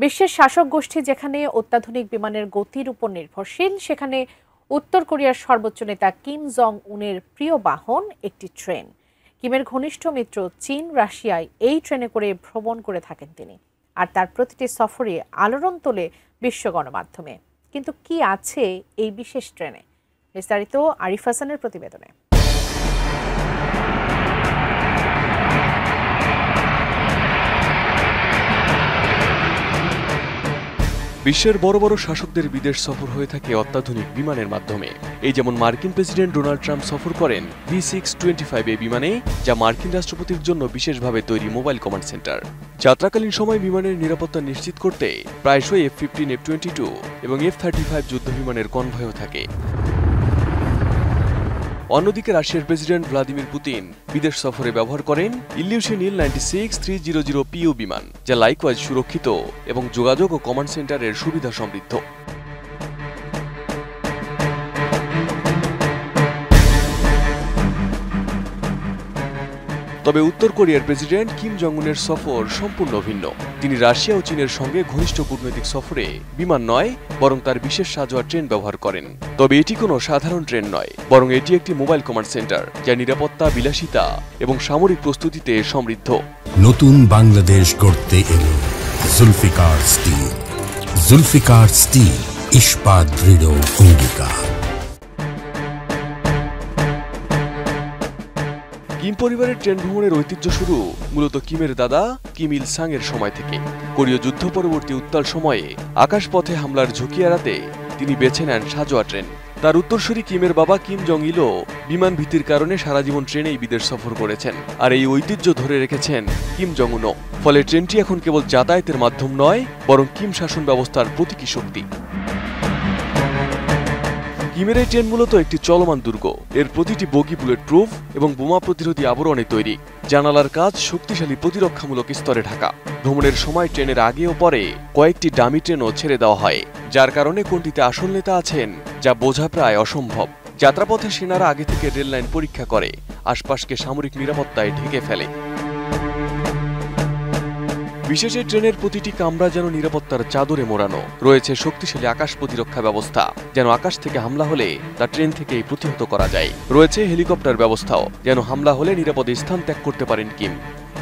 বিশ্বের শাসক গোষ্ঠী যেখানে অত্যাধুনিক বিমানের গতির উপর নির্ভরশীল, সেখানে উত্তর কোরিয়ার সর্বোচ্চ নেতা কিম জং উনের প্রিয় বাহন একটি ট্রেন। কিমের ঘনিষ্ঠ মিত্র চীন রাশিয়ায় এই ট্রেনে করে ভ্রমণ করে থাকেন তিনি, আর তার প্রতিটি সফরে আলোড়ন তোলে বিশ্ব গণমাধ্যমে। কিন্তু কি আছে এই বিশেষ ট্রেনে? বিস্তারিত আরিফ হাসানের প্রতিবেদনে। বিশ্বের বড় বড় শাসকদের বিদেশ সফর হয়ে থাকে অত্যাধুনিক বিমানের মাধ্যমে। এই যেমন মার্কিন প্রেসিডেন্ট ডোনাল্ড ট্রাম্প সফর করেন B625 বিমানে, যা মার্কিন রাষ্ট্রপতির জন্য বিশেষভাবে তৈরি মোবাইল কমান্ড সেন্টার। যাত্রাকালীন সময় বিমানের নিরাপত্তা নিশ্চিত করতে প্রায়শই F-15, F-22 এবং F-35 যুদ্ধ বিমানের কনভয়ও থাকে। অন্যদিকে রাশিয়ার প্রেসিডেন্ট ভ্লাদিমির পুতিন বিদেশ সফরে ব্যবহার করেন ইলিউশন Il-96-300PU বিমান, যা লাইকওয়াইজ সুরক্ষিত এবং যোগাযোগ ও কমান্ড সেন্টারের সুবিধা সমৃদ্ধ। তবে উত্তর কোরিয়ার প্রেসিডেন্ট কিম জং উনের সফর সম্পূর্ণ ভিন্ন। তিনি রাশিয়া ও চীনের সঙ্গে ঘনিষ্ঠ কূটনৈতিক সফরে বিমান নয়, বরং তার বিশেষ সাজোয়া ট্রেন ব্যবহার করেন। তবে এটি কোনো সাধারণ ট্রেন নয়, বরং এটি একটি মোবাইল কমান্ড সেন্টার, যা নিরাপত্তা, বিলাসিতা এবং সামরিক প্রস্তুতিতে সমৃদ্ধ। নতুন বাংলাদেশ গড়তে এলো জুলফিকার স্টিল। জুলফিকার স্টিল, ইস্পাত দৃঢ় অঙ্গীকার। কিম পরিবারের ট্রেন ভ্রমণের ঐতিহ্য শুরু মূলত কিমের দাদা কিম ইল সাং এর সময় থেকে। কোরীয় যুদ্ধ পরবর্তী উত্তাল সময়ে আকাশপথে হামলার ঝুঁকি এড়াতে তিনি বেছে নেন সাজোয়া ট্রেন। তার উত্তরসূরি কিমের বাবা কিম জং ইলও বিমান ভীতির কারণে সারা জীবন ট্রেনেই বিদেশ সফর করেছেন, আর এই ঐতিহ্য ধরে রেখেছেন কিম জং উনও। ফলে ট্রেনটি এখন কেবল যাতায়াতের মাধ্যম নয়, বরং কিম শাসন ব্যবস্থার প্রতীকী শক্তি। কিমের এই ট্রেন মূলত একটি চলমান দুর্গ। এর প্রতিটি বগি বুলেট প্রুফ এবং বোমা প্রতিরোধী আবরণে তৈরি। জানালার কাজ শক্তিশালী প্রতিরক্ষামূলক স্তরে ঢাকা। ভ্রমণের সময় ট্রেনের আগে ও পরে কয়েকটি ডামি ট্রেনও ছেড়ে দেওয়া হয়, যার কারণে কোনটিতে আসল নেতা আছেন যা বোঝা প্রায় অসম্ভব। যাত্রাপথে সেনারা আগে থেকে রেল লাইন পরীক্ষা করে, আশপাশকে সামরিক নিরাপত্তায় ঢেকে ফেলে। বিশেষ এই ট্রেনের প্রতিটি কামরা যেন নিরাপত্তার চাদরে মোড়ানো। রয়েছে শক্তিশালী আকাশ প্রতিরক্ষা ব্যবস্থা, যেন আকাশ থেকে হামলা হলে তা ট্রেন থেকেই প্রতিহত করা যায়। রয়েছে হেলিকপ্টার ব্যবস্থাও, যেন হামলা হলে নিরাপদে স্থান ত্যাগ করতে পারেন কিম।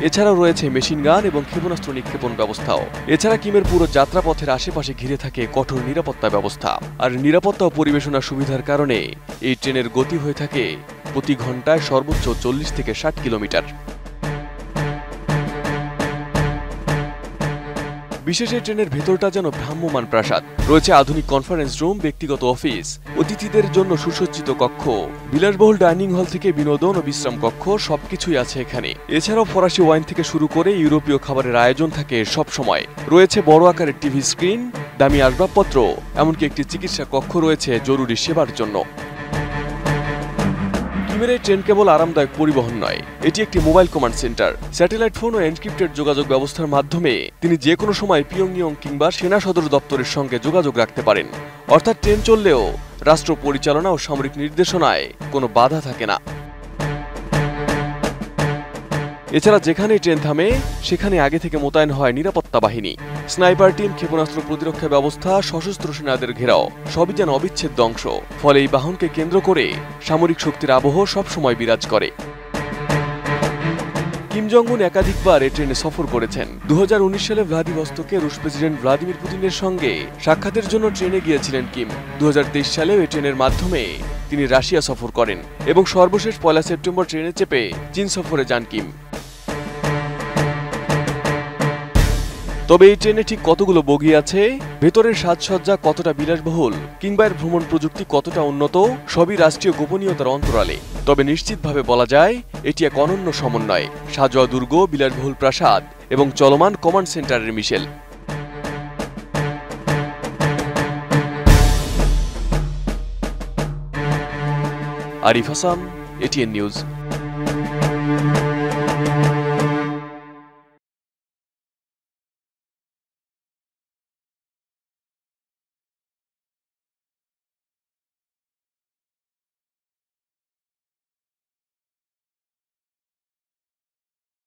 এছাড়াও রয়েছে মেশিন গান এবং ক্ষেপণাস্ত্র নিক্ষেপণ ব্যবস্থাও। এছাড়া কিমের পুরো যাত্রাপথের আশেপাশে ঘিরে থাকে কঠোর নিরাপত্তা ব্যবস্থা। আর নিরাপত্তা ও পরিবেশনা সুবিধার কারণে এই ট্রেনের গতি হয়ে থাকে প্রতি ঘন্টায় সর্বোচ্চ 40 থেকে 60 কিলোমিটার। বিশেষ এই ট্রেনের ভেতরটা যেন ভ্রাম্যমান প্রাসাদ। রয়েছে আধুনিক কনফারেন্স রুম, ব্যক্তিগত অফিস, অতিথিদের জন্য সুসজ্জিত কক্ষ, বিলাসবহুল ডাইনিং হল থেকে বিনোদন ও বিশ্রাম কক্ষ, সবকিছুই আছে এখানে। এছাড়াও ফরাসি ওয়াইন থেকে শুরু করে ইউরোপীয় খাবারের আয়োজন থাকে সব সময়। রয়েছে বড় আকারের টিভি স্ক্রিন, দামি আসবাবপত্র, এমনকি একটি চিকিৎসা কক্ষ রয়েছে জরুরি সেবার জন্য। কিমের এই ট্রেন কেবল আরামদায়ক পরিবহন নয়, এটি একটি mobile command centre. Satellite phone ও এনক্রিপ্টেড যোগাযোগ ব্যবস্থার মাধ্যমে তিনি যে কোনো সময় পিয়ংইয়ং কিংবা সেনা সদর দপ্তরের সঙ্গে যোগাযোগ রাখতে পারেন। অর্থাৎ ট্রেন চললেও রাষ্ট্র পরিচালনা ও সামরিক নির্দেশনায় কোনো বাধা থাকে না। এছাড়া যেখানেই ট্রেন থামে সেখানে আগে থেকে মোতায়েন হয় নিরাপত্তা বাহিনী, স্নাইপার টিম, ক্ষেপণাস্ত্র প্রতিরক্ষা ব্যবস্থা, সশস্ত্র সেনাদের ঘেরাও, সবই যেন অবিচ্ছেদ্য অংশ। ফলে এই বাহনকে কেন্দ্র করে সামরিক শক্তির আবহ সবসময় বিরাজ করে। কিম জং উন একাধিকবার এই ট্রেনে সফর করেছেন। 2019 সালে ভ্লাদিভস্তকে রুশ প্রেসিডেন্ট ভ্লাদিমির পুতিনের সঙ্গে সাক্ষাতের জন্য ট্রেনে গিয়েছিলেন কিম। 2023 সালেও এই ট্রেনের মাধ্যমে তিনি রাশিয়া সফর করেন এবং সর্বশেষ 1 সেপ্টেম্বর ট্রেনে চেপে চীন সফরে যান কিম। তবে এই ট্রেনে ঠিক কতগুলো বগি আছে, ভেতরের সাজসজ্জা কতটা বিলাসবহুল, কিংবা এর ভ্রমণ প্রযুক্তি কতটা উন্নত, সবই রাষ্ট্রীয় গোপনীয়তার অন্তরালে। তবে নিশ্চিতভাবে বলা যায় এটি এক অনন্য সমন্বয়, সাজোয়া দুর্গ, বিলাসবহুল প্রাসাদ এবং চলমান কমান্ড সেন্টারের মিশেল। Arif Hasan, ATN news.